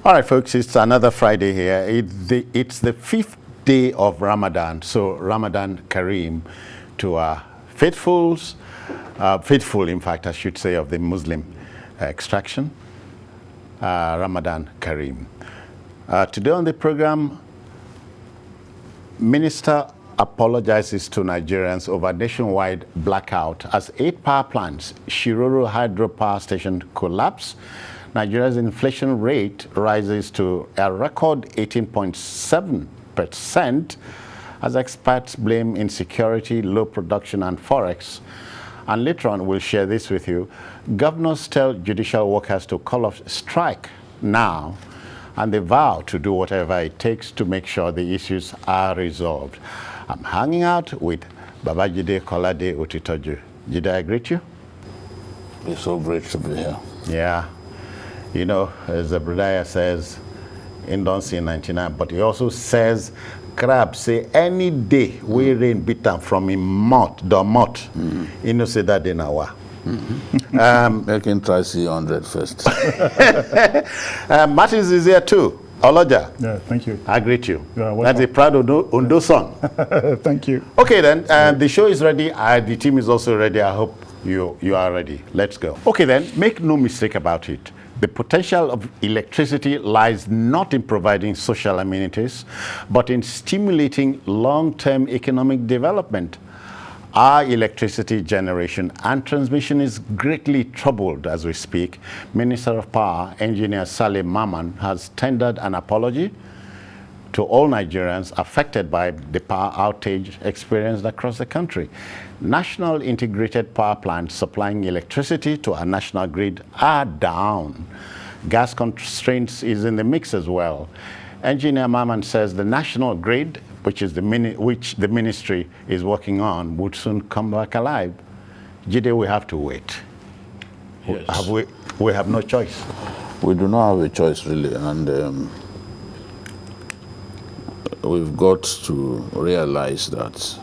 All right, folks, it's another Friday here. It's the 5th day of Ramadan, so Ramadan Kareem to our faithfuls, faithful, in fact, I should say, of the Muslim extraction. Ramadan Kareem. Today on the program, Minister apologizes to Nigerians over nationwide blackout as 8 power plants, Shiroro hydropower station collapse. Nigeria's inflation rate rises to a record 18.7% as experts blame insecurity, low production, and forex. And later on, we'll share this with you. Governors tell judicial workers to call off strike now, and they vow to do whatever it takes to make sure the issues are resolved. I'm hanging out with Babajide Kolade-Otitoju. Did I greet you? It's so great to be here. Yeah. You know, as the brother says, in don't see 99, but he also says, crab say any day we rain beat them from him mouth, the mouth. You know, say that in our. I can try see 100 first. Martins is here too. Oloja. Yeah, thank you. I greet you. That's a proud Ondo son. Thank you. Okay then, the show is ready. The team is also ready. I hope you are ready. Let's go. Okay then, make no mistake about it. The potential of electricity lies not in providing social amenities, but in stimulating long-term economic development. Our electricity generation and transmission is greatly troubled as we speak. Minister of Power, Engineer Saleh Maman, has tendered an apology to all Nigerians affected by the power outage experienced across the country. National integrated power plants supplying electricity to our national grid are down. Gas constraints is in the mix as well. Engineer Maman says the national grid, which the ministry is working on, would soon come back alive. Jide, we have to wait. Yes. We have no choice. We do not have a choice really, and we've got to realize that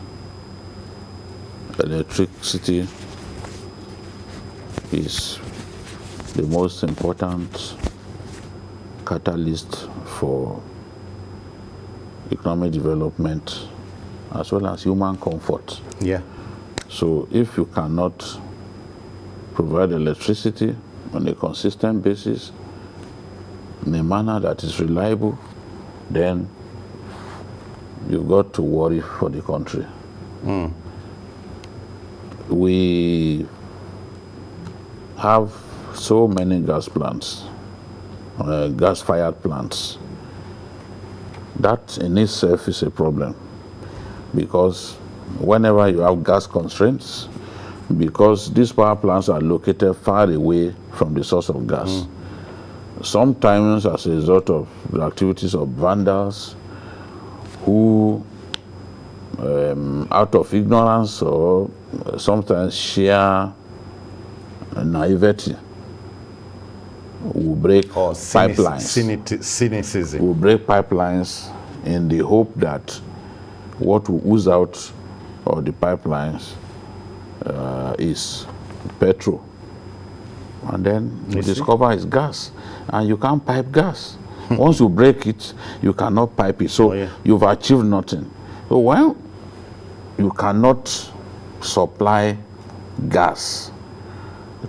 electricity is the most important catalyst for economic development as well as human comfort. Yeah. So if you cannot provide electricity on a consistent basis in a manner that is reliable, then you've got to worry for the country. We have so many gas plants, gas-fired plants. That in itself is a problem, because whenever you have gas constraints, because these power plants are located far away from the source of gas, sometimes as a result of the activities of vandals who, out of ignorance or sometimes sheer naivety, will break pipelines. Cynicism. Will break pipelines in the hope that what will ooze out of the pipelines is petrol. And then you discover it's gas. And you can't pipe gas. Once you break it, you cannot pipe it. So you've achieved nothing. So when you cannot supply gas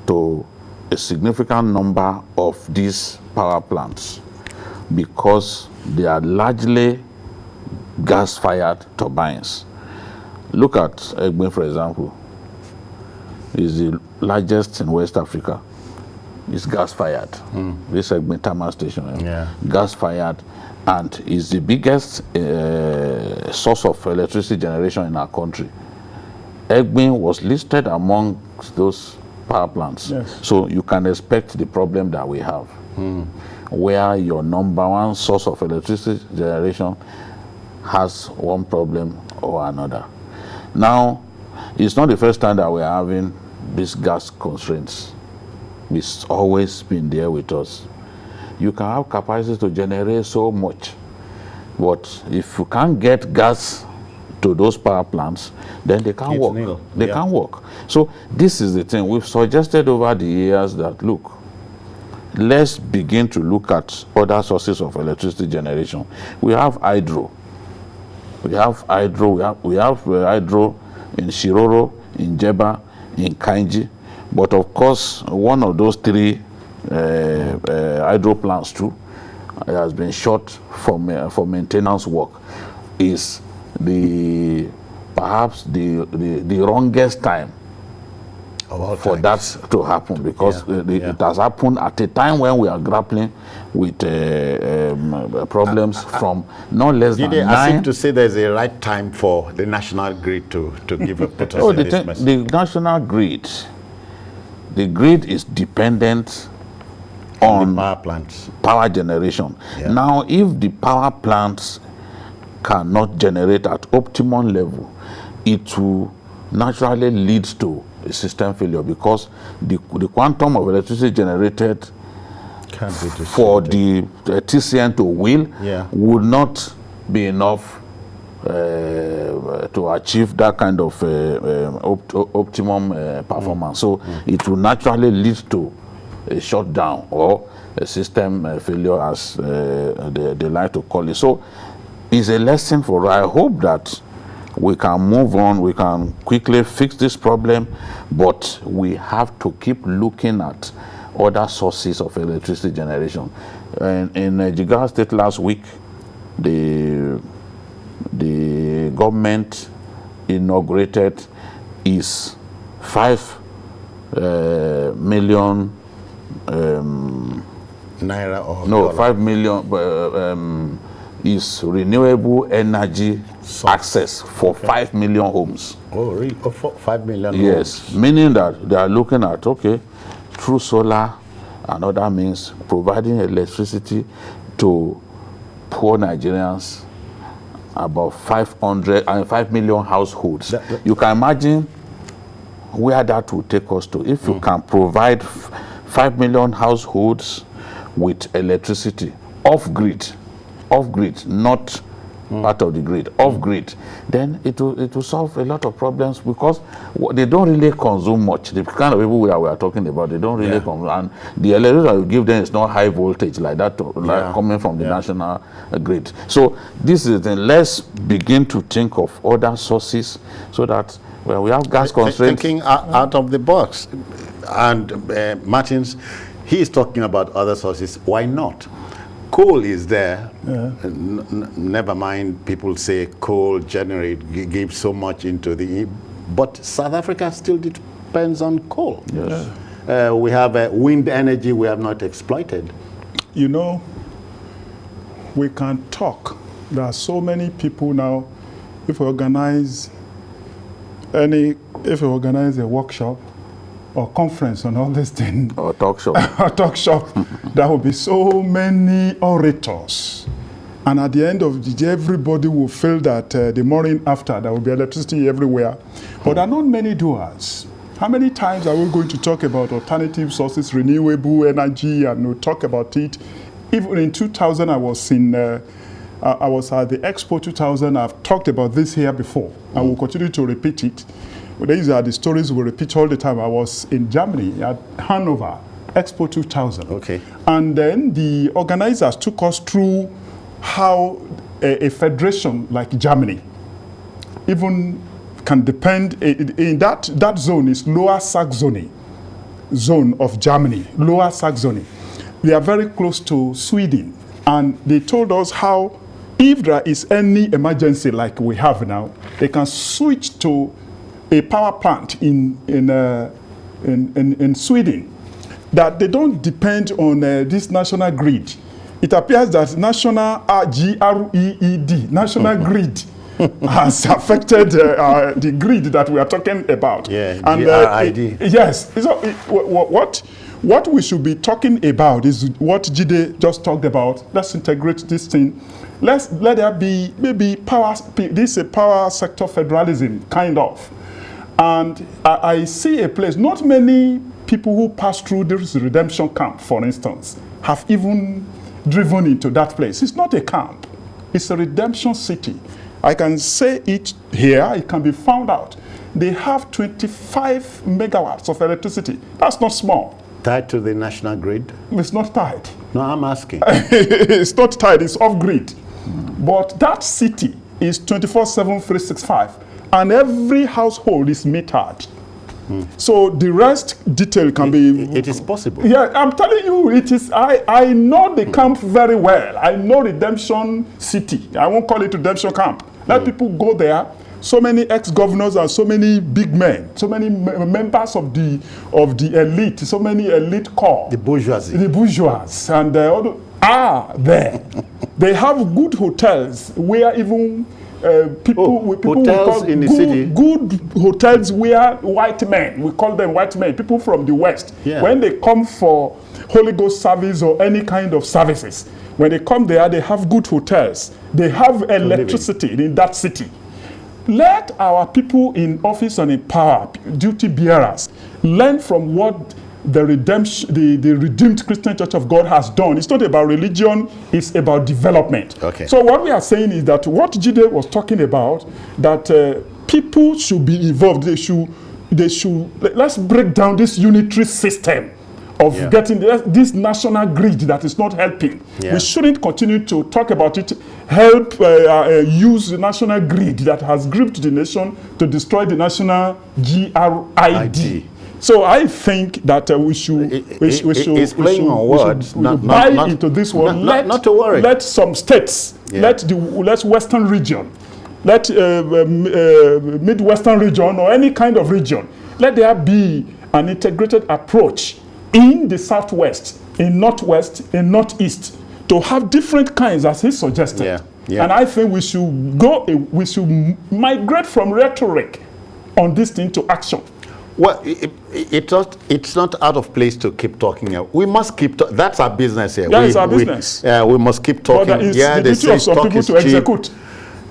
to a significant number of these power plants because they are largely gas-fired turbines. Look at Egbe, for example. It's the largest in West Africa. It's gas-fired. This Egbe thermal station, gas-fired, and is the biggest source of electricity generation in our country. Egbe was listed among those power plants. Yes. So you can expect the problem that we have, where your number one source of electricity generation has one problem or another. Now, it's not the first time that we're having these gas constraints. It's always been there with us. You can have capacity to generate so much, but if you can't get gas to those power plants, then they can't work. They can't work. So this is the thing. We've suggested over the years that, look, let's begin to look at other sources of electricity generation. We have hydro. We have hydro. We have hydro in Shiroro, in Jeba, in Kainji. But of course, one of those three hydro plants too has been shut for maintenance work. Is perhaps the wrongest time for that to happen, because it has happened at a time when we are grappling with problems from not less than 9. I seem to say there's a right time for the national grid to give a put us in this mess. The national grid, the grid is dependent on the power plants, power generation. Yeah. Now, if the power plants cannot generate at optimum level, it will naturally lead to a system failure, because the quantum of electricity generated for the TCN to wheel would not be enough to achieve that kind of optimum performance. So it will naturally lead to a shutdown or a system failure, as they like to call it. So it's a lesson for us. I hope that we can move on, we can quickly fix this problem, but we have to keep looking at other sources of electricity generation. And in Jigawa State last week, the government inaugurated is 5 million naira or no dollar. 5 million is renewable energy access for 5 million homes. Oh, really? Oh, 5 million yes, homes. Meaning that they are looking at, okay, through solar and other means, providing electricity to poor Nigerians, about 5 million households. You can imagine where that will take us to if you can provide 5 million households with electricity off grid, not part of the grid, off grid, then it will solve a lot of problems, because they don't really consume much. The kind of people we are talking about, they don't really consume, and the electricity you give them is not high voltage like that, like coming from the national grid. So this is the, let's begin to think of other sources, so that when we have gas constraints, thinking out of the box. And Martins, he is talking about other sources. Why not? Coal is there. Never mind, people say coal gives so much into the... But South Africa still depends on coal. Yes. We have wind energy we have not exploited. You know, we can talk. There are so many people now. If we organize a workshop or conference on all this thing, or talk shop, there will be so many orators, and at the end of the day, everybody will feel that the morning after there will be electricity everywhere, but there are not many doers. How many times are we going to talk about alternative sources, renewable energy, and we'll talk about it? Even in 2000, I was at the Expo 2000. I've talked about this here before, and we'll continue to repeat it. These are the stories we repeat all the time. I was in Germany at Hanover, Expo 2000. Okay. And then the organizers took us through how a federation like Germany even can depend, in that zone is Lower Saxony, zone of Germany, Lower Saxony. We are very close to Sweden. And they told us how if there is any emergency like we have now, they can switch to a power plant in Sweden, that they don't depend on this national grid. It appears that national GREED, national grid, has affected the grid that we are talking about. Yeah, and GRID. Yes. So what we should be talking about is what Jide just talked about. Let's integrate this thing. Let there be maybe power sector federalism, kind of. And I see a place, not many people who pass through this redemption camp, for instance, have even driven into that place. It's not a camp, it's a redemption city. I can say it here, it can be found out. They have 25 megawatts of electricity. That's not small. Tied to the national grid? It's not tied. No, I'm asking. It's not tied, it's off-grid. But that city is 24/7, 365. And every household is metered. So the rest detail can be... It is possible. Yeah, I'm telling you, it is. I know the camp very well. I know Redemption City. I won't call it Redemption Camp. Let people go there. So many ex-governors and so many big men, so many members of the elite, so many elite corps. The bourgeoisie. The bourgeois. And are there. They have good hotels where even people hotels in the city. Good hotels where white men, we call them white men, people from the West, when they come for Holy Ghost service or any kind of services, when they come there, they have good hotels. They have electricity in that city. Let our people in office and in power, duty bearers, learn from what the Redeemed Christian Church of God has done. It's not about religion, it's about development. Okay. So what we are saying is that what Jide was talking about, that people should be involved. They should, let's break down this unitary system of getting this national grid that is not helping. We shouldn't continue to talk about it, help use the national grid that has gripped the nation to destroy the national GRID. So I think that we should buy into this one. Not to worry. Let some states, let Western region, let Midwestern region or any kind of region, let there be an integrated approach in the Southwest, in Northwest, in Northeast, to have different kinds, as he suggested. And I think we should migrate from rhetoric on this thing to action. Well, it's not out of place to keep talking. We must keep that's our business here. Yeah, it's our business. We must keep talking. But it's the duty of some people to execute.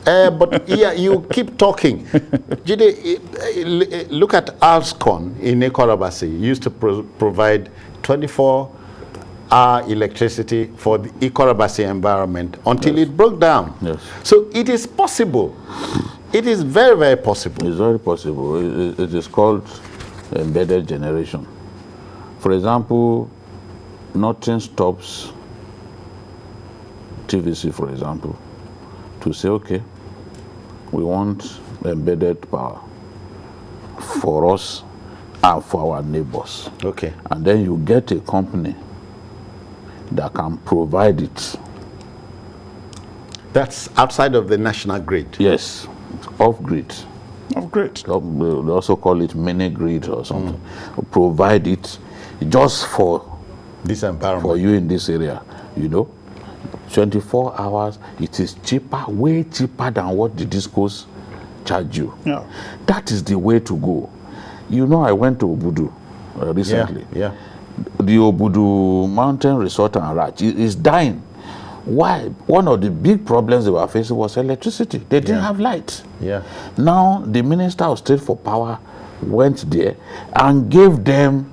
But you keep talking. Jide, look at Alscon in Ekorabasi. Used to provide 24-hour electricity for the Ekorabasi environment until it broke down. So it is possible. It is very, very possible. It's very possible. It is called embedded generation. For example, nothing stops TVC, for example, to say, okay, we want embedded power for us and for our neighbors. Okay. And then you get a company that can provide it. That's outside of the national grid. Yes, off-grid. Off-grid. They also call it mini-grid or something. Provide it just for this environment, for you in this area, 24 hours. It is cheaper, way cheaper than what the discos charge you. That is the way to go. I went to Obudu recently. The Obudu Mountain Resort and Ranch is dying. Why? One of the big problems they were facing was electricity. They didn't have light. Now the Minister of State for Power went there and gave them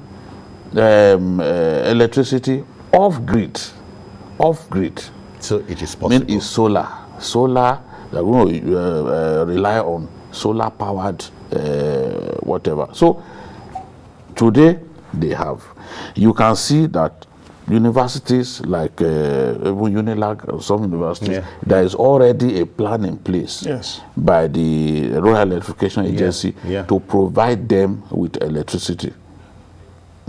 electricity off-grid. Off-grid. So it is possible. I mean, it's solar. Solar, they're going to rely on solar-powered whatever. So today they have. You can see that universities like Unilag or some universities, there is already a plan in place by the Royal Electrification Agency to provide them with electricity.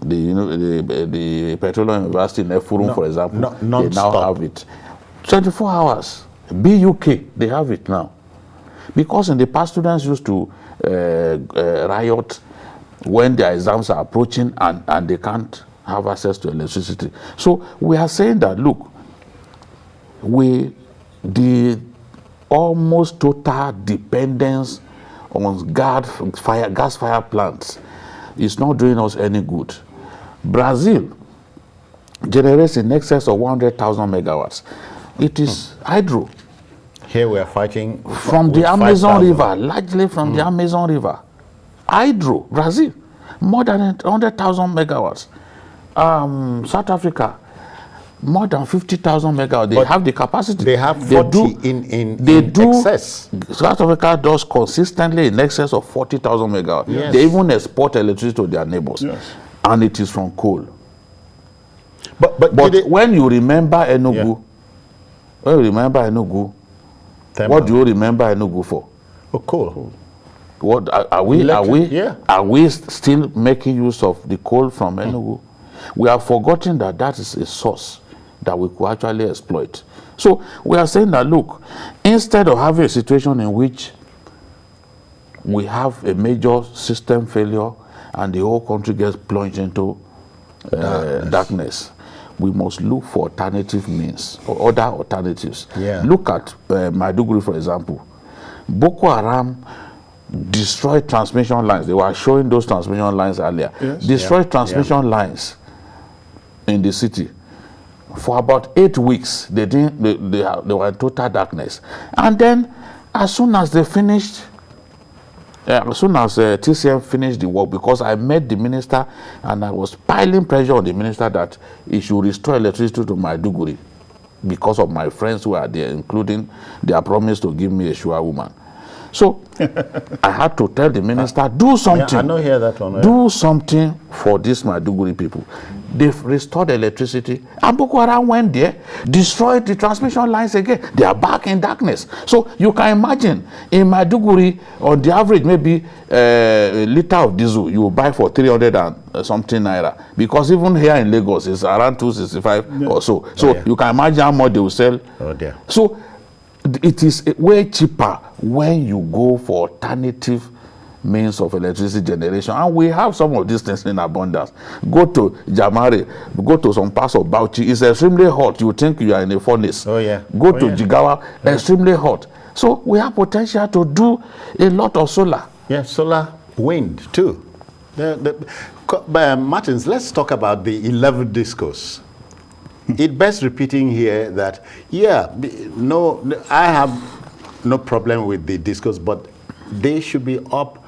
The Petroleum University in Efurum, for example, they now have it. 24 hours. BUK, they have it now. Because in the past, students used to riot when their exams are approaching and they can't have access to electricity. So we are saying that, look, the almost total dependence on gas fire plants is not doing us any good. Brazil generates in excess of 100,000 megawatts. It is hydro. Here we are fighting from the Amazon River, largely from the Amazon River. Hydro, Brazil, more than 100,000 megawatts. South Africa, more than 50,000 megawatts. They have the capacity. They have 40 in excess. South Africa does consistently in excess of 40,000 megawatts. They even export electricity to their neighbors. And it is from coal. But when you remember Enugu, what do you remember Enugu for? Oh, cool. What are we still making use of the coal from Enugu? We have forgotten that is a source that we could actually exploit. So we are saying that, look, instead of having a situation in which we have a major system failure and the whole country gets plunged into darkness, we must look for alternative means or other alternatives. Yeah. Look at Maiduguri, for example. Boko Haram destroyed transmission lines. They were showing those transmission lines earlier. Yes. Destroyed transmission lines in the city. For about 8 weeks, they were in total darkness. And then, as soon as they finished, as soon as TCM finished the work, because I met the minister and I was piling pressure on the minister that he should restore electricity to Maiduguri because of my friends who are there, including their promise to give me a Shua woman. So I had to tell the minister, do something. Yeah, I know hear that one. Do something for these Maiduguri people. They've restored electricity, and Boko Haram went there, destroyed the transmission lines again. They are back in darkness. So you can imagine, in Maiduguri, on the average, maybe a liter of diesel you will buy for 300 and something naira, because even here in Lagos it's around 265 or so. So you can imagine how much they will sell. Oh dear. So it is way cheaper when you go for alternative means of electricity generation, and we have some of these things in abundance. Go to Jamare, go to some parts of Bauchi, it's extremely hot. You think you are in a furnace. Oh yeah. Go to Jigawa, extremely hot. So we have potential to do a lot of solar. Yeah, solar, wind too. Martins, let's talk about the 11th discourse. It bears repeating here that, I have no problem with the discourse, but they should be up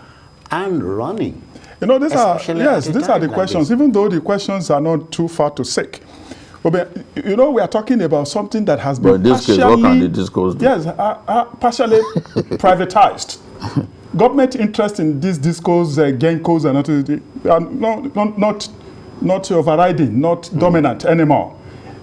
and running. You know, these are the questions, like even though the questions are not too far to seek. But, you know, we are talking about something that has been partially privatized. Government interest in this discourse, Gencos are not overriding, not dominant anymore.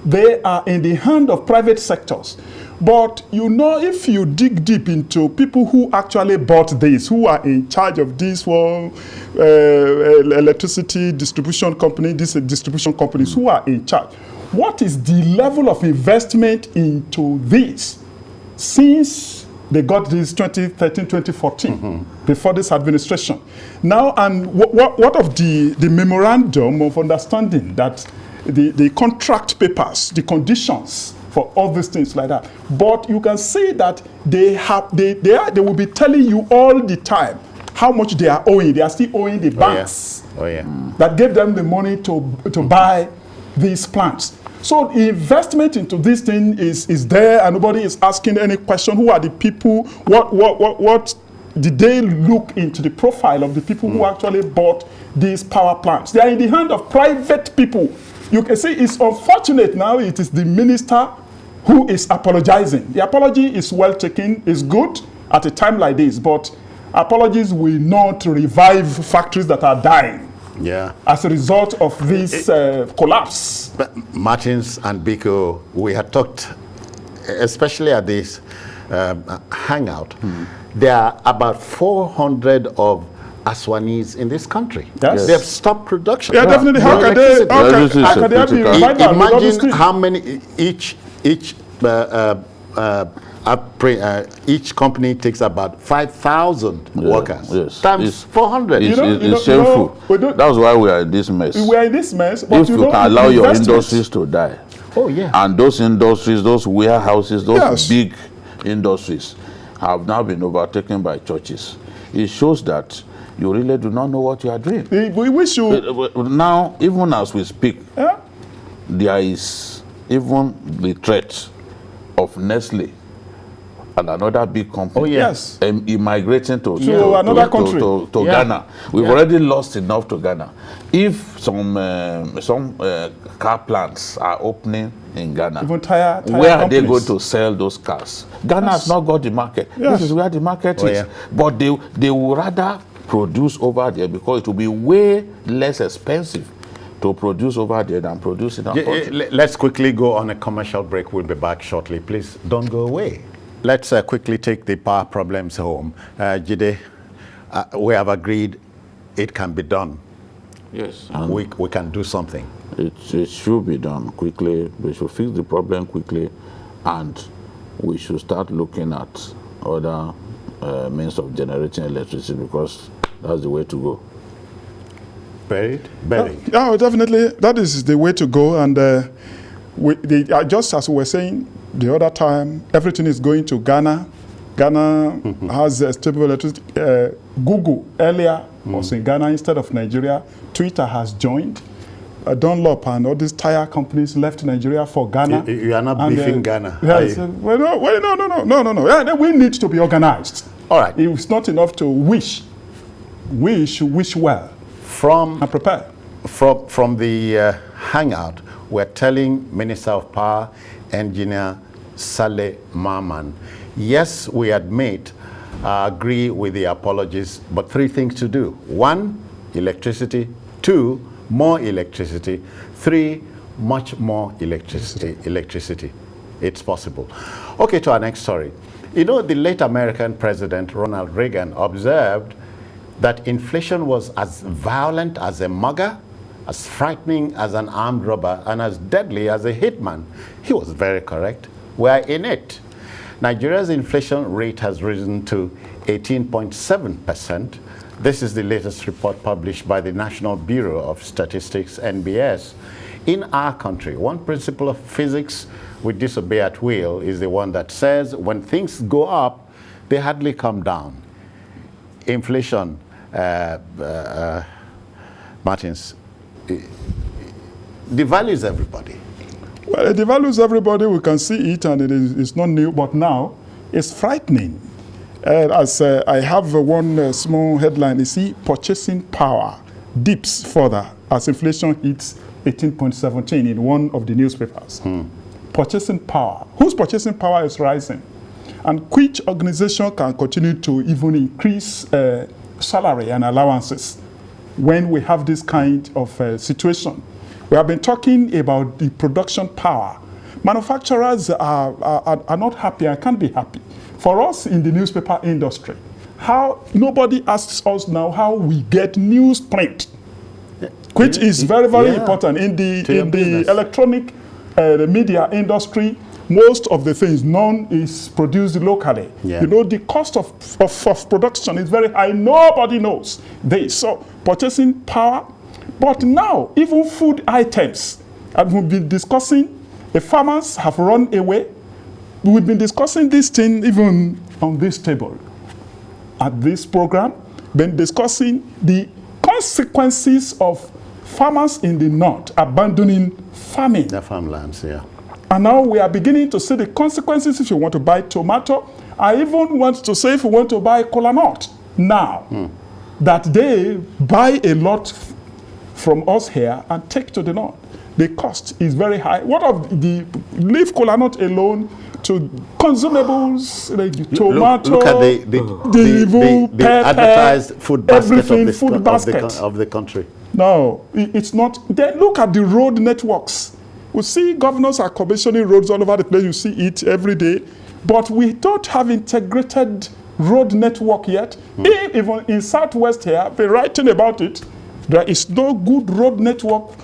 They are in the hand of private sectors. But you know, if you dig deep into people who actually bought this, who are in charge of this one, electricity distribution company, these distribution companies who are in charge, what is the level of investment into this since they got this 2013, 2014, before this administration? Now, and what of the memorandum of understanding that the contract papers, the conditions for all these things like that? But you can see that they will be telling you all the time how much they are owing. They are still owing the banks that gave them the money to buy these plants. So the investment into this thing is there, and nobody is asking any question. Who are the people? What did they look into the profile of the people who actually bought these power plants? They are in the hand of private people. You can see it's unfortunate now. It is the minister who is apologizing. The apology is well taken, is good at a time like this, but apologies will not revive factories that are dying as a result of this collapse. But Martins and Biko, we had talked, especially at this hangout, there are about 400 of Aswanis in this country. Yes. They have stopped production. Yeah, definitely. How can they be revived? Imagine how many each company takes about 5,000 workers times 400. It's shameful. That's why we are in this mess. We are in this mess. But if you can allow your industries to die, and those industries, those warehouses, those big industries have now been overtaken by churches, it shows that you really do not know what you are doing. We wish you... Now, even as we speak, there is even the threat of Nestle and another big company immigrating to another country, to Ghana. We've already lost enough to Ghana. If some car plants are opening in Ghana, tire where are they going to sell those cars? Ghana has not got the market. This is where the market is. But they will rather produce over there because it will be way less expensive to produce over there than produce in our country. Let's quickly go on a commercial break. We'll be back shortly. Please don't go away. Let's quickly take the power problems home. Jide, we have agreed it can be done. Yes. We can do something. It should be done quickly. We should fix the problem quickly, and we should start looking at other means of generating electricity, because that's the way to go. Buried? Yeah, definitely. That is the way to go. And just as we were saying the other time, everything is going to Ghana. Ghana has a stable electricity. Google earlier was in Ghana instead of Nigeria. Twitter has joined. Dunlop and all these tire companies left Nigeria for Ghana. You are not beefing Ghana. Yes. Well, no. Yeah, we need to be organized. All right. It's not enough to wish. We should wish well and prepare. From the Hangout, we're telling Minister of Power, Engineer Saleh Maman, yes, we admit, agree with the apologies, but 3 things to do. 1, electricity. 2, more electricity. 3, much more electricity. It's possible. Okay, to our next story. You know, the late American President Ronald Reagan observed that inflation was as violent as a mugger, as frightening as an armed robber, and as deadly as a hitman. He was very correct. We're in it. Nigeria's inflation rate has risen to 18.7%. This is the latest report published by the National Bureau of Statistics, NBS. In our country, one principle of physics we disobey at will is the one that says when things go up, they hardly come down. Inflation, Martins, devalues everybody. Well, it devalues everybody. We can see it, and it's not new, but now it's frightening. As I have one small headline, you see, purchasing power dips further as inflation hits 18.17 in one of the newspapers. Purchasing power. Whose purchasing power is rising? And which organization can continue to even increase salary and allowances when we have this kind of situation? We have been talking about the production power. Manufacturers are not happy and can't be happy. For us in the newspaper industry, nobody asks us now how we get newsprint, which is very, very important. In the electronic media industry, most of the things, none is produced locally. Yeah. You know, the cost of production is very high. Nobody knows this. So purchasing power. But now, even food items, and we've been discussing, the farmers have run away. We've been discussing this thing even on this table. At this program, been discussing the consequences of farmers in the north abandoning farming. Their farmlands, yeah. And now we are beginning to see the consequences if you want to buy tomato. I even want to say if you want to buy kola nut now, that they buy a lot from us here and take to the north. The cost is very high. What of the leave kola nut alone to consumables like tomato, look at the advertised food basket of the country. No, it's not. Then look at the road networks. We see governors are commissioning roads all over the place. You see it every day. But we don't have integrated road network yet. Even in Southwest here, we're writing about it. There is no good road network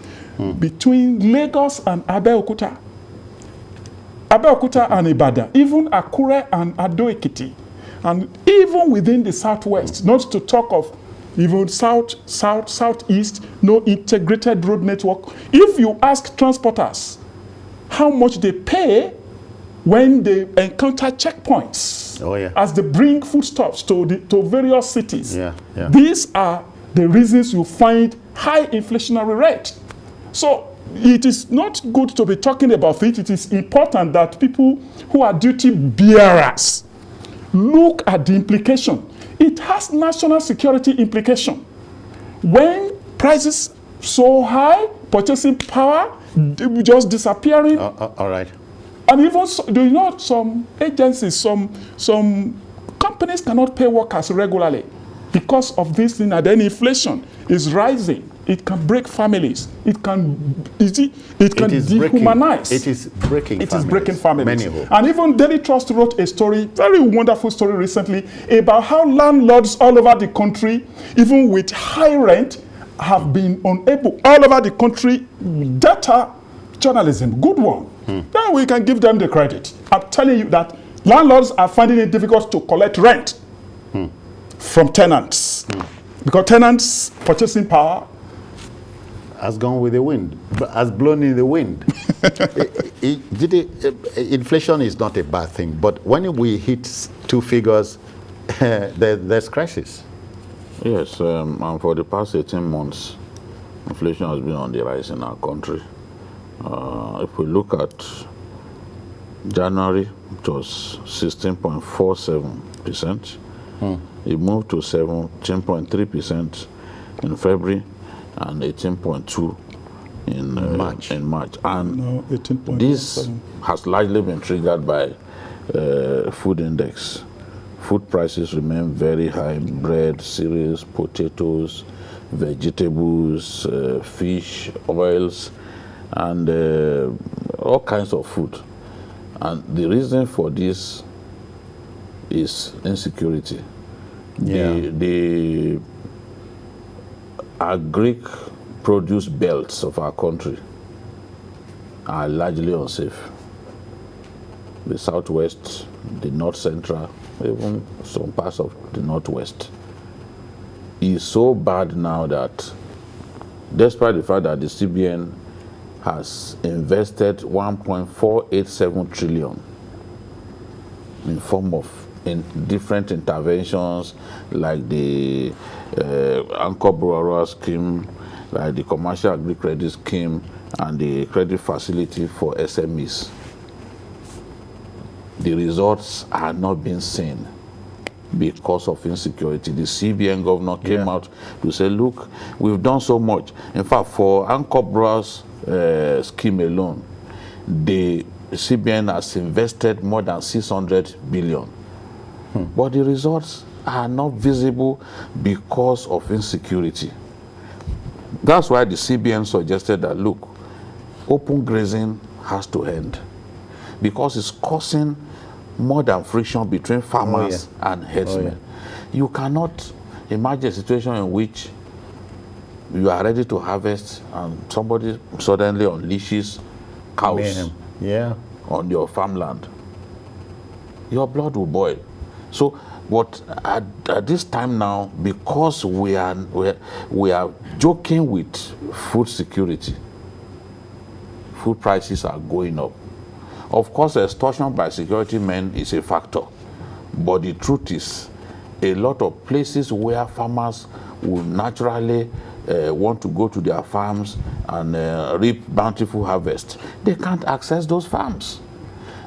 between Lagos and Abeokuta. Abeokuta and Ibadan, even Akure and Ado-Ekiti. And even within the Southwest, not to talk of even southeast, no integrated road network. If you ask transporters how much they pay when they encounter checkpoints, as they bring foodstuffs to various cities, these are the reasons you find high inflationary rate. So it is not good to be talking about it. It is important that people who are duty bearers look at the implication. It has national security implication. When prices so high, purchasing power just disappearing. All right. And even do you know some agencies, some companies cannot pay workers regularly because of this thing, and then inflation is rising it can break families. It can dehumanize. It is breaking families. Many homes. And even Daily Trust wrote a story, very wonderful story recently, about how landlords all over the country, even with high rent, have been unable, all over the country, data journalism, good one. Then we can give them the credit. I'm telling you that landlords are finding it difficult to collect rent from tenants. Because tenants' purchasing power has gone with the wind, has blown in the wind. Inflation is not a bad thing, but when we hit two figures, there's crisis. Yes, and for the past 18 months, inflation has been on the rise in our country. If we look at January, it was 16.47%. It moved to 17.3% in February and 18.2% in March. And no, this has largely been triggered by food index. Food prices remain very high: bread, cereals, potatoes, vegetables, fish, oils, and all kinds of food. And the reason for this is insecurity. The agric produce belts of our country are largely unsafe. The southwest, the north central, even some parts of the northwest is so bad now that, despite the fact that the CBN has invested 1.487 trillion in form of different interventions, like the Anchor Borrower Scheme, like the Commercial Agri Credit Scheme, and the credit facility for SMEs. The results are not being seen because of insecurity. The CBN governor came out to say, look, we've done so much. In fact, for Anchor Borrower's scheme alone, the CBN has invested more than 600 billion. But the results are not visible because of insecurity. That's why the CBN suggested that, look, open grazing has to end, because it's causing more than friction between farmers and herdsmen. You cannot imagine a situation in which you are ready to harvest and somebody suddenly unleashes cows on your farmland. Your blood will boil. So, but at this time now, because we are joking with food security, food prices are going up. Of course, extortion by security men is a factor, but the truth is, a lot of places where farmers will naturally want to go to their farms and reap bountiful harvest, they can't access those farms.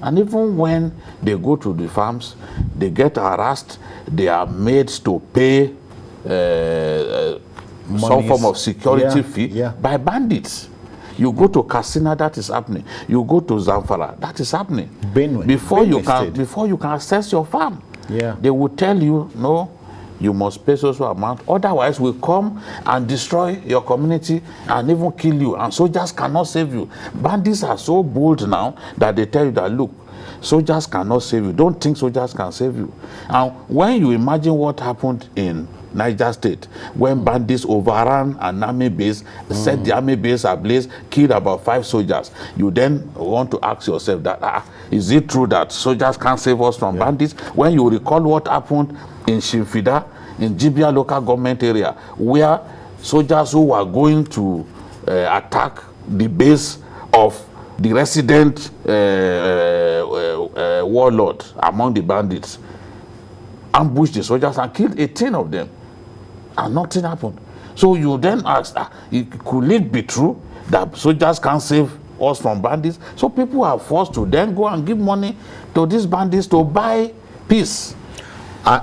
And even when they go to the farms, they get harassed, they are made to pay some form of security fee by bandits. You go to Katsina, that is happening. You go to Zamfara, that is happening. Before you can access your farm, they will tell you, no, you must pay so amount. Otherwise, we'll come and destroy your community and even kill you. And soldiers cannot save you. Bandits are so bold now that they tell you that, look, soldiers cannot save you. Don't think soldiers can save you. And when you imagine what happened in Niger State, when bandits overran an army base, set the army base ablaze, killed about 5 soldiers, you then want to ask yourself that, is it true that soldiers can't save us from bandits? When you recall what happened in Shimfida, in Jibia local government area, where soldiers who were going to attack the base of the resident warlord among the bandits, ambushed the soldiers and killed 18 of them, and nothing happened. So you then ask, could it be true that soldiers can't save us from bandits? So people are forced to then go and give money to these bandits to buy peace.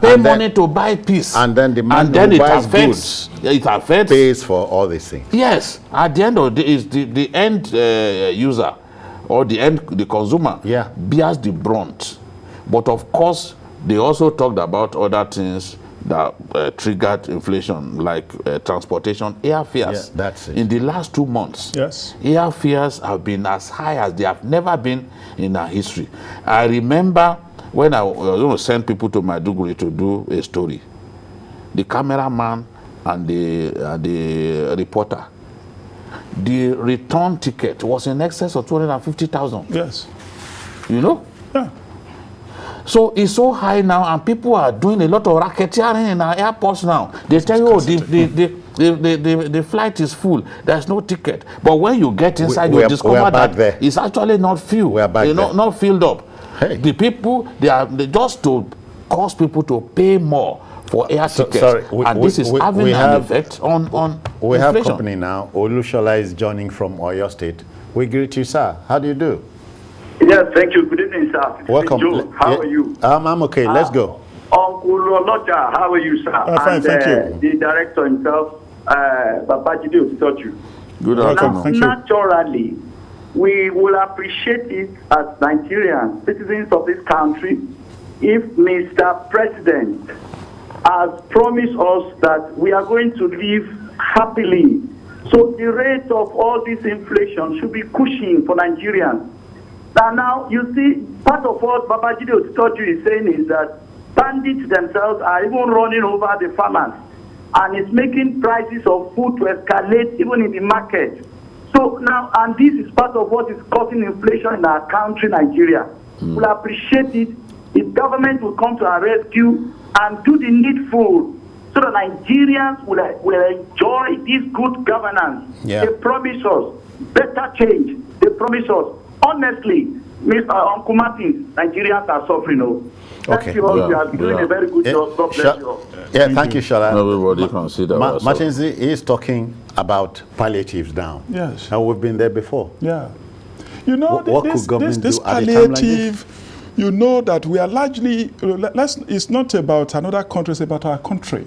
Pay money to buy peace. And then the man who buys goods pays for all these things. Yes. At the end of the day, is the end user or the consumer bears the brunt. But of course, they also talked about other things that triggered inflation, like transportation, airfares. Yeah, that's it. In the last 2 months, Yes. airfares have been as high as they have never been in our history. I remember when I was going to send people to Maiduguri to do a story, the cameraman and the reporter, the return ticket was in excess of 250,000. Yes. You know? Yeah. So it's so high now, and people are doing a lot of racketeering in our airports now. They tell you, oh, the flight is full. There's no ticket. But when you get inside, you discover that it's actually not filled. Not filled up. Hey. The people, they just to cause people to pay more for air tickets. Sorry, this is having an effect on We inflation. have company now. Olushola is joining from Oyo State. We greet you, sir. How do you do? Yes, thank you. Good evening, sir. Welcome. Joe, how are you? I'm okay. Let's go. Uncle Oloja, how are you, sir? Fine, thank you. The director himself, Judicial. Good afternoon. Thank you. Naturally, we will appreciate it as Nigerians, citizens of this country, if Mr. President has promised us that we are going to live happily. So the rate of all this inflation should be cushioning for Nigerians. Now, you see, part of what Kolade-Otitoju is saying is that bandits themselves are even running over the farmers, and it's making prices of food to escalate even in the market. So now, and this is part of what is causing inflation in our country, Nigeria. We'll appreciate it if government will come to our rescue and do the needful so that Nigerians will enjoy this good governance. Yeah. They promise us better change. They promise us. Honestly, Mr. Uncle Martin, Nigerians are suffering. Thank Okay. you all. Yeah, You are doing a very good job. God bless you all. Yeah, thank you, Shola. Everybody consider Martins is talking about palliatives now. Yes. And we've been there before. Yeah. You know, What could government this do at a time like this? palliative, you know that we are largely, it's not about another country, it's about our country.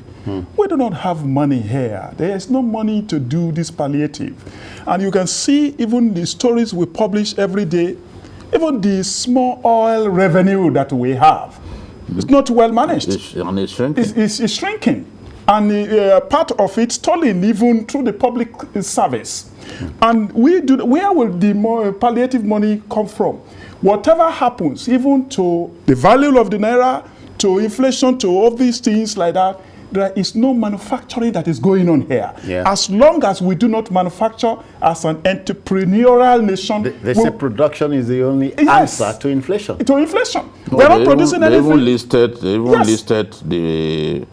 We do not have money here. There is no money to do this palliative. And you can see even the stories we publish every day, even the small oil revenue that we have. It's not well managed. It's shrinking. It's shrinking. And part of it stolen even through the public service. And where will the more palliative money come from? Whatever happens, even to the value of the naira, to inflation, to all these things like that, there is no manufacturing that is going on here. Yeah. As long as we do not manufacture as an entrepreneurial nation, They say production is the only Yes. answer to inflation. to inflation. No, We're not they producing even, anything. They even Yes. listed the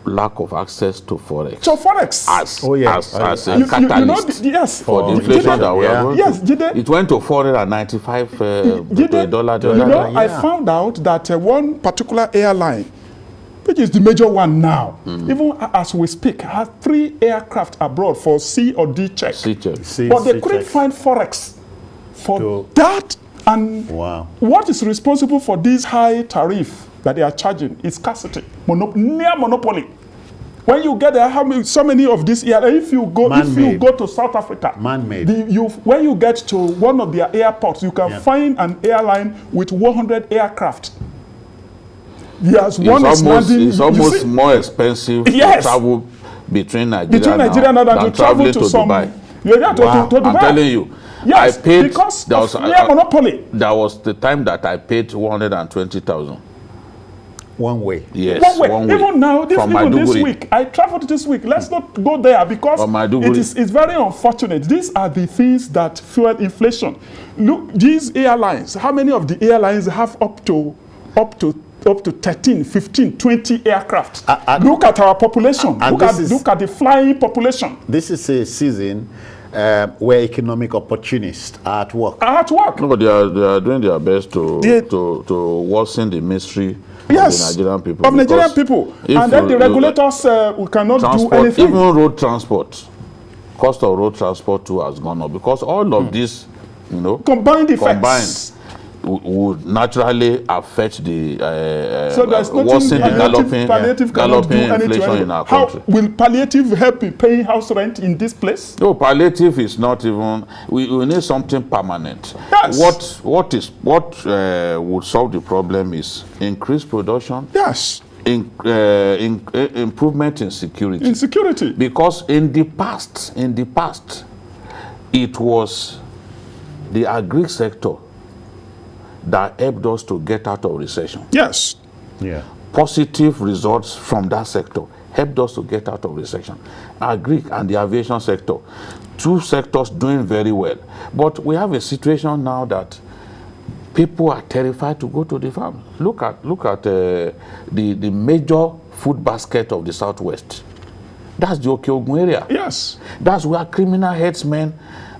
lack of access to forex So forex. as Oh, yeah. as a You know, catalyst yes. for the Oh, inflation yeah. that we are going Yes, through. Jide. It went to 495 to a dollar. You know, I yeah. found out that one particular airline, which is the major one now, even as we speak, has 3 aircraft abroad for C or D check. See, But they see, couldn't check. find forex for To- that. And Wow. what is responsible for this high tariff that they are charging is scarcity, near monopoly. When you get there, so many of these airlines, if you go to South Africa, Man-made. when you get to one of their airports, you can find an airline with 100 aircraft. Yes, one is landing. It's you almost see, more expensive Yes. to travel between Nigeria now than to travel traveling to some. Dubai. Yeah, to Dubai. I'm telling you, Yes, I paid. because There was, of near monopoly. that was the time that I paid 120,000. One way. Yes, One way. Even now, from even this Maiduguri. week, I traveled this week. Let's not go there because From Maiduguri. it's very unfortunate. These are the things that fuel inflation. Look, these airlines, how many of the airlines have up to 13, 15, 20 aircraft? Look at our population. and Look at the flying population. This is a season where economic opportunists are at work. At work. No, but they are doing their best to worsen the mystery of the Nigerian people. Of Nigerian people. And then the regulators we cannot do anything. Even road transport, cost of road transport too has gone up because all of this, Combined effects. would naturally affect the so there's nothing palliative cannot do inflation in our country. How will palliative help in paying house rent in this place? No, palliative is not even. We need something permanent. Yes. What would solve the problem is increased production. Yes. Improvement in security. In security. Because in the past, it was the agri sector that helped us to get out of recession. Yes. Yeah. Positive results from that sector helped us to get out of recession. Agri and the aviation sector, two sectors doing very well. But we have a situation now that people are terrified to go to the farm. Look at the major food basket of the Southwest. That's the Okeogun area. Yes. That's where criminal headsmen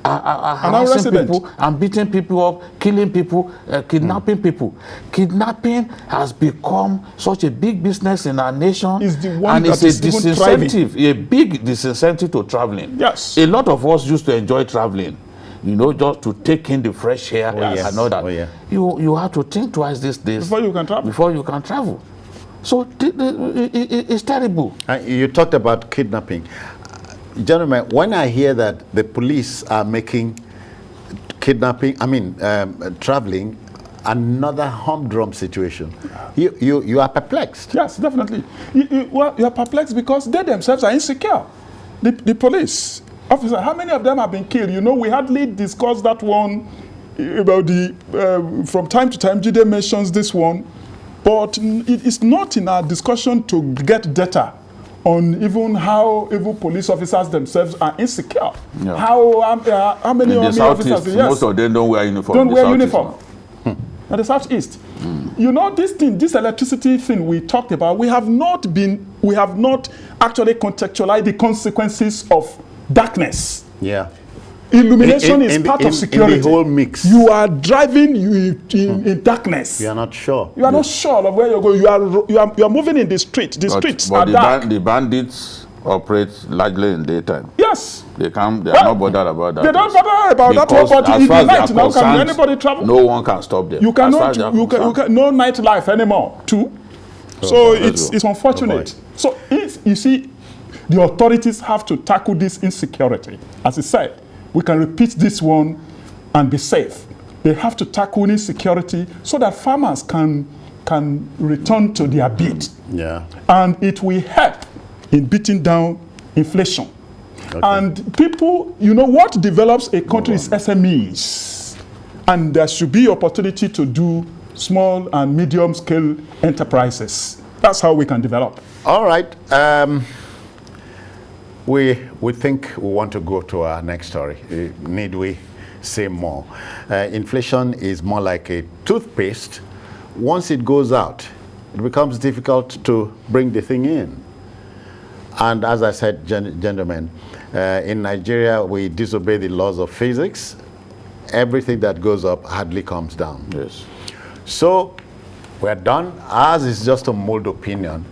are harassing people and beating people up, killing people, kidnapping people. Kidnapping has become such a big business in our nation, it's the one and that it's a is disincentive, a big disincentive to traveling. Yes. A lot of us used to enjoy traveling, you know, just to take in the fresh air and all that. You have to think twice these days before you can travel. So it's terrible. You talked about kidnapping. Gentlemen, when I hear that the police are making traveling another humdrum situation, you are perplexed. Yes, definitely. You are perplexed because they themselves are insecure. The police officer, how many of them have been killed? You know, we hardly discussed that one about the, from time to time, Jide mentions this one, but it is not in our discussion to get data on even how even police officers themselves are insecure. Yeah. How many officers? Yes, most of them don't wear uniform. Don't wear uniform. In the Southeast. You know, this electricity thing we talked about, we have not actually contextualized the consequences of darkness. Yeah. Illumination is part of security. In the whole mix. You are driving in darkness. You are not sure. You are not sure of where you're going. You are moving in the street. The streets are dark. The bandits operate largely in daytime. Yes. They are not bothered about that. They don't bother about that. But in the night, now can anybody travel? No one can stop them. You cannot. You can no nightlife anymore. Too. So it's unfortunate. So you see, the authorities have to tackle this insecurity. As I said, we can repeat this one and be safe. They have to tackle insecurity so that farmers can return to their beat. Yeah. And it will help in beating down inflation. Okay. And people, you know, what develops a country is SMEs. And there should be opportunity to do small and medium scale enterprises. That's how we can develop. All right. We think we want to go to our next story. Need we say more? Inflation is more like a toothpaste. Once it goes out, it becomes difficult to bring the thing in. And as I said, gentlemen, in Nigeria, we disobey the laws of physics. Everything that goes up hardly comes down. Yes. So we're done. Ours is just a mulled opinion,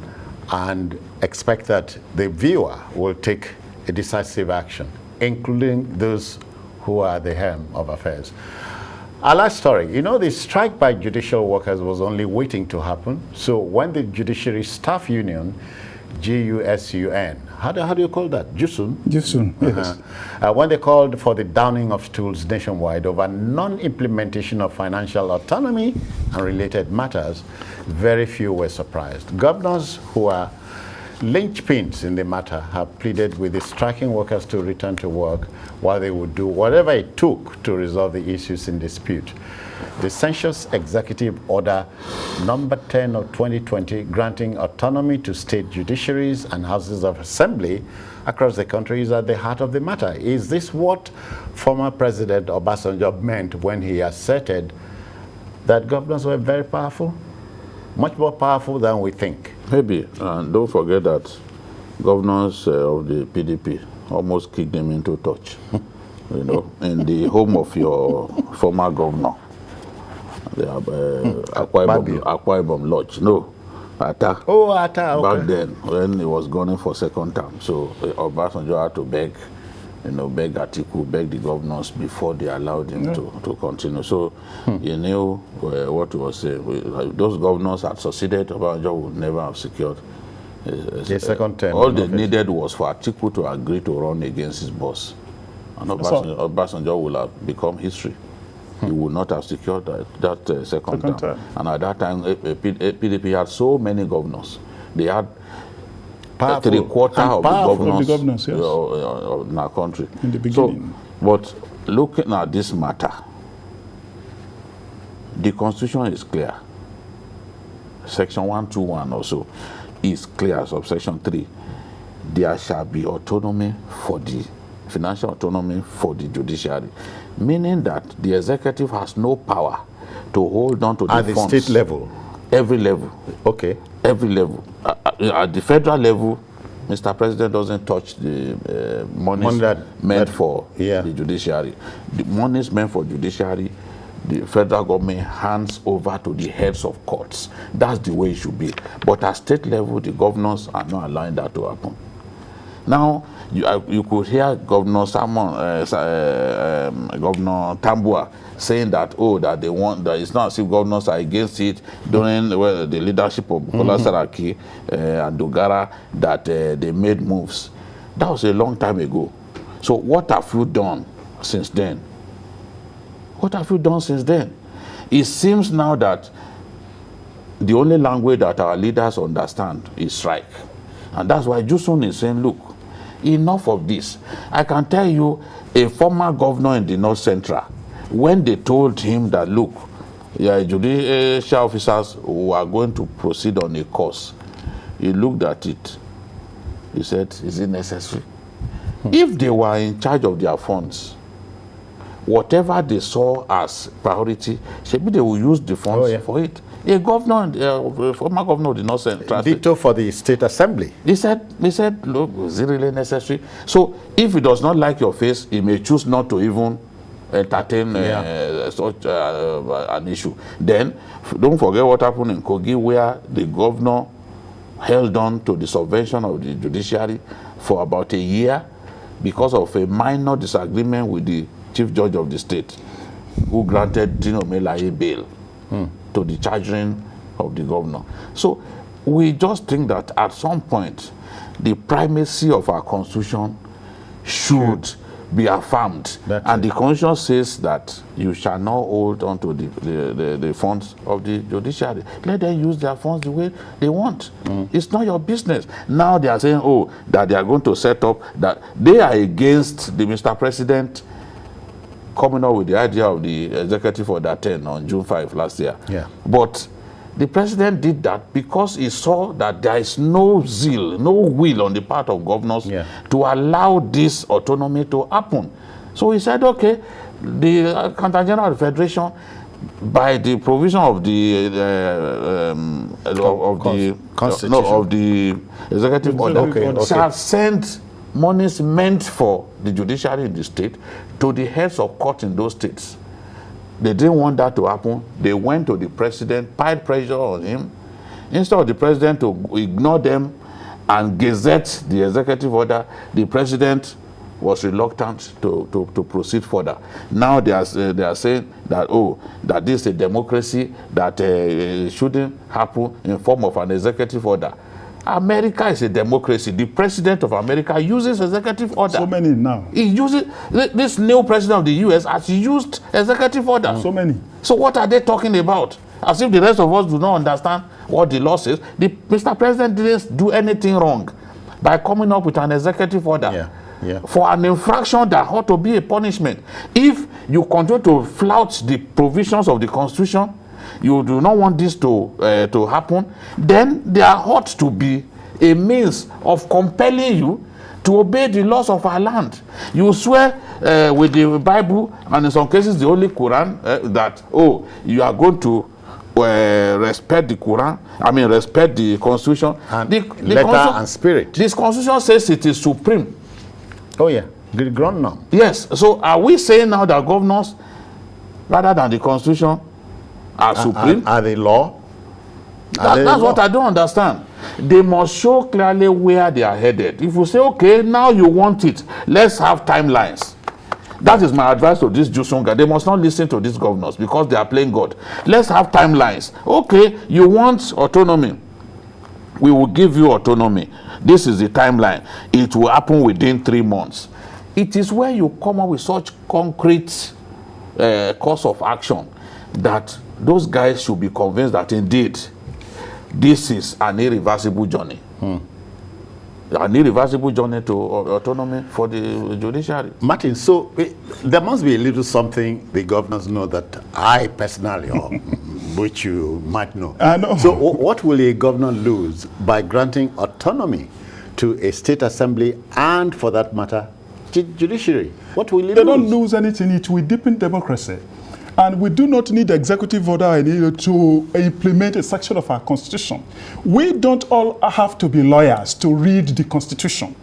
and expect that the viewer will take a decisive action, including those who are the helm of affairs. Our last story, you know, the strike by judicial workers was only waiting to happen. So when the Judiciary Staff Union, GUSUN, how do you call that? JUSUN? JUSUN, yes. When they called for the downing of tools nationwide over non-implementation of financial autonomy and related matters, very few were surprised. Governors who are linchpins in the matter have pleaded with the striking workers to return to work while they would do whatever it took to resolve the issues in dispute. The census Executive Order number 10 of 2020 granting autonomy to state judiciaries and houses of assembly across the country is at the heart of the matter. Is this what former President Obasanjo meant when he asserted that governors were very powerful? Much more powerful than we think. Maybe. And don't forget that governors of the PDP almost kicked them into touch. You know, in the home of your former governor. Akwa Ibom Lodge. No, Atta. Oh, Atta, okay. Back then, when he was going for second term. So Obasanjo had to beg beg Atiku, beg the governors before they allowed him to continue. So you knew what he was saying. Those governors had succeeded, Obasanjo would never have secured the second term. All they needed was for Atiku to agree to run against his boss. And Obasanjo will have become history. He would not have secured that second term. And at that time, PDP had so many governors. They had Powerful. 3/4 of the yes. governors in our country. In the beginning. So, but looking at this matter, the Constitution is clear. Section 121 also is clear, subsection 3. There shall be autonomy for the financial autonomy for the judiciary, meaning that the executive has no power to hold on to the funds. At the state level? Every level. Okay. Every level. At the federal level, Mr. President doesn't touch the money meant for the judiciary. The monies meant for judiciary, the federal government hands over to the heads of courts. That's the way it should be. But at state level, the governors are not allowing that to happen. Now, you could hear Governor Governor Tambua saying that, that they want, that it's not as if governors are against it during the leadership of Bukola Saraki and Dogara, that they made moves. That was a long time ago. So what have you done since then? What have you done since then? It seems now that the only language that our leaders understand is strike. And that's why Jusun is saying, look, enough of this. I can tell you, a former governor in the North Central, when they told him that, look, judicial officers who are going to proceed on a course, he looked at it. He said, is it necessary? If they were in charge of their funds, whatever they saw as priority, maybe they will use the funds for it. A governor, a former governor did not send trust. Ditto for the state assembly. They said, look, is it really necessary? So if he does not like your face, he may choose not to even entertain such an issue. Then, don't forget what happened in Kogi, where the governor held on to the subvention of the judiciary for about a year because of a minor disagreement with the chief judge of the state, who granted Dino Melaye bail to the charging of the governor. So we just think that at some point, the primacy of our constitution should be affirmed. And the constitution says that you shall not hold on to the funds of the judiciary. Let them use their funds the way they want. It's not your business. Now they are saying, that they are going to set up, that they are against the Mr. President coming up with the idea of the executive order 10 on June 5 last year. But the president did that because he saw that there is no zeal, no will on the part of governors to allow this autonomy to happen. So he said, okay, the Accountant General of the Federation, by the provision of the executive order, shall send monies meant for the judiciary in the state to the heads of court in those states. They didn't want that to happen. They went to the president, piled pressure on him. Instead of the president to ignore them and gazette the executive order, the president was reluctant to proceed further. Now they are saying that, that this is a democracy, that it shouldn't happen in form of an executive order. America is a democracy. The president of America uses executive order. So many now. He uses, this new president of the US has used executive order. So many. So what are they talking about? As if the rest of us do not understand what the law says. Mr. President didn't do anything wrong by coming up with an executive order for an infraction that ought to be a punishment. If you continue to flout the provisions of the Constitution, you do not want this to happen, then there ought to be a means of compelling you to obey the laws of our land. You swear with the Bible, and in some cases the Holy Quran, that, you are going to respect the Quran, respect the Constitution. And the letter and spirit. This Constitution says it is supreme. The ground norm. Yes. So are we saying now that governors, rather than the Constitution, are supreme? Are they law? That's what I don't understand. they must show clearly where they are headed. If you say, okay, now you want it, let's have timelines. That is my advice to this Jusunga. They must not listen to these governors because they are playing God. Let's have timelines. Okay, you want autonomy. We will give you autonomy. This is the timeline. It will happen within 3 months. It is where you come up with such concrete course of action that those guys should be convinced that indeed this is an irreversible journey. An irreversible journey to autonomy for the judiciary. Martin, so there must be a little something the governors know that I personally, or which you might know. I know. So what will a governor lose by granting autonomy to a state assembly and, for that matter, judiciary? What will he lose? They don't lose anything. It will deepen democracy. And we do not need executive order to implement a section of our constitution. We don't all have to be lawyers to read the constitution,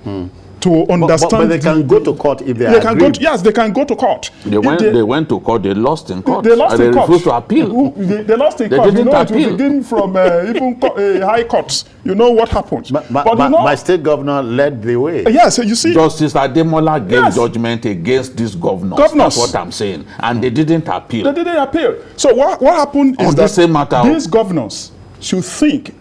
to understand. But they can go to court if they agree. Yes, they can go to court. They went to court, they lost in court. They lost in court. They refused to appeal. They lost in They court. didn't It will appeal. begin from even high courts. You know what happens. But you know, my state governor led the way. yes, you see. Justice Ademola gave Yes. judgment against these governors. Governors. That's what I'm saying. And they didn't appeal. They didn't appeal. So what happened is On that the same matter, these governors should think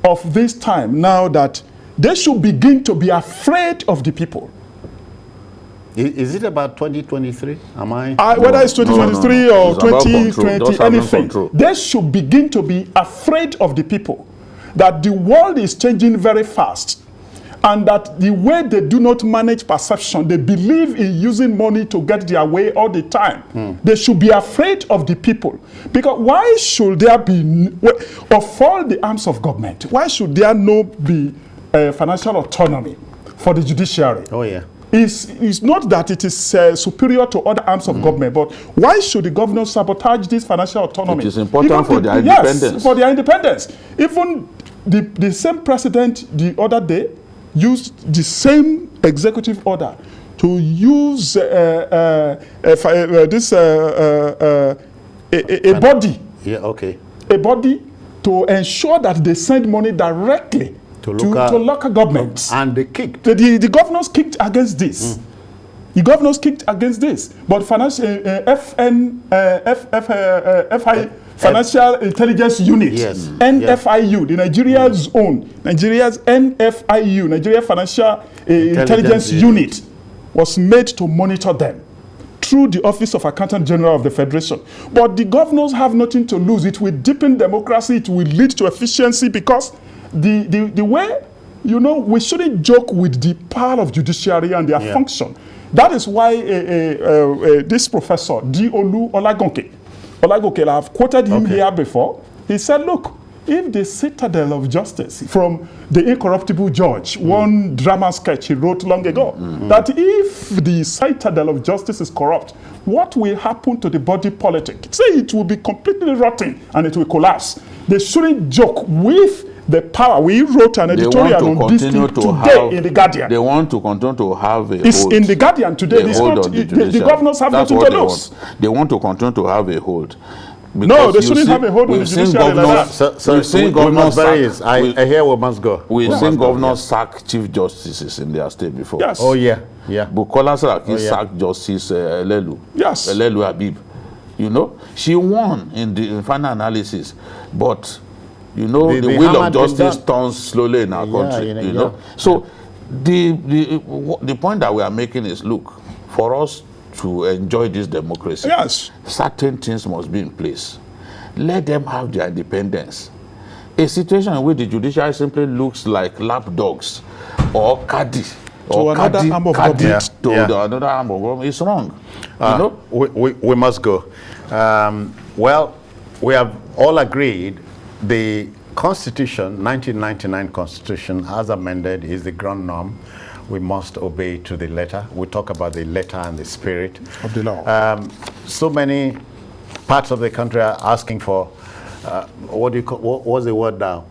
of this time now that they should begin to be afraid of the people. Is it about 2023? Am I? Whether it's 2023 or It's about control. 2020, Just having anything, control. they should begin to be afraid of the people. That the world is changing very fast. And that the way they do not manage perception, they believe in using money to get their way all the time. They should be afraid of the people. Because why should there be, of all the arms of government, why should there not be financial autonomy for the judiciary? Oh, yeah. It's not that it is superior to other arms of government, but why should the governors sabotage this financial autonomy? It is important for their independence. Yes, for their independence. Even the same president the other day used the same executive order to use a body. Yeah, okay. A body to ensure that they send money directly to local governments. And they kicked. The governors kicked against this. The governors kicked against this. But Financial Intelligence Unit, Yes. NFIU, the Nigeria's own, Nigeria's NFIU, Nigeria Financial Intelligence Unit, was made to monitor them through the Office of Accountant General of the Federation. But the governors have nothing to lose. It will deepen democracy. It will lead to efficiency because the way, you know, we shouldn't joke with the power of judiciary and their function. That is why this professor, D. Olagonke, I've quoted him here before. He said, look, if the citadel of justice from the incorruptible judge, one drama sketch he wrote long ago, that if the citadel of justice is corrupt, what will happen to the body politic? Say it will be completely rotten and it will collapse. They shouldn't joke with the power. We wrote an editorial on this thing today in the Guardian. They want to continue to have a It's in the Guardian today. It's not, the governors have nothing to lose. They want to continue to have a hold. No, they shouldn't have a hold on the judiciary like that. So we must bury it. I hear we must go. We've seen governors sack chief justices in their state before. Yes. Oh, yeah. Bukola Saraki sacked Justice Elelu. Yes. Elelu Habib. You know, she won in the final analysis, but you know, the wheel of justice turns slowly in our country. You know, so the point that we are making is, look, for us to enjoy this democracy, certain things must be in place. Let them have their independence. A situation in which the judiciary simply looks like lapdogs or caddy or another arm of government to another arm of government is wrong. You know, we must go. Well, we have all agreed the Constitution, 1999 Constitution, as amended, is the ground norm. We must obey to the letter. We talk about the letter and the spirit of the law. So many parts of the country are asking for what do you call, what's the word now?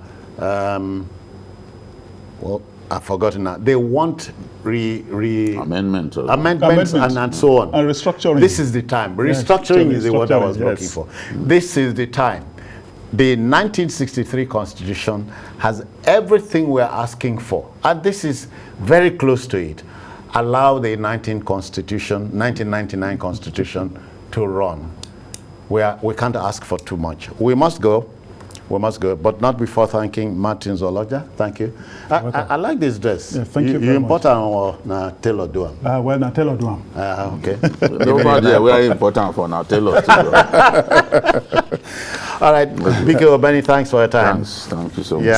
Well, I've forgotten now. They want amendments and so on. And restructuring. This is the time. Restructuring is the word I was looking for. This is the time. The 1963 Constitution has everything we're asking for, and this is very close to it. Allow the 1999 Constitution to run. We can't ask for too much. We must go, but not before thanking Martin Zoloja. Thank you. I like this dress. Yeah, thank you very much. Important or na tailor do am? Well, na tailor do am. Okay. Nobody are very important for now. Tell us. All right, Biko Obeni, thanks for your time. Thanks. Thank you so much. Yeah.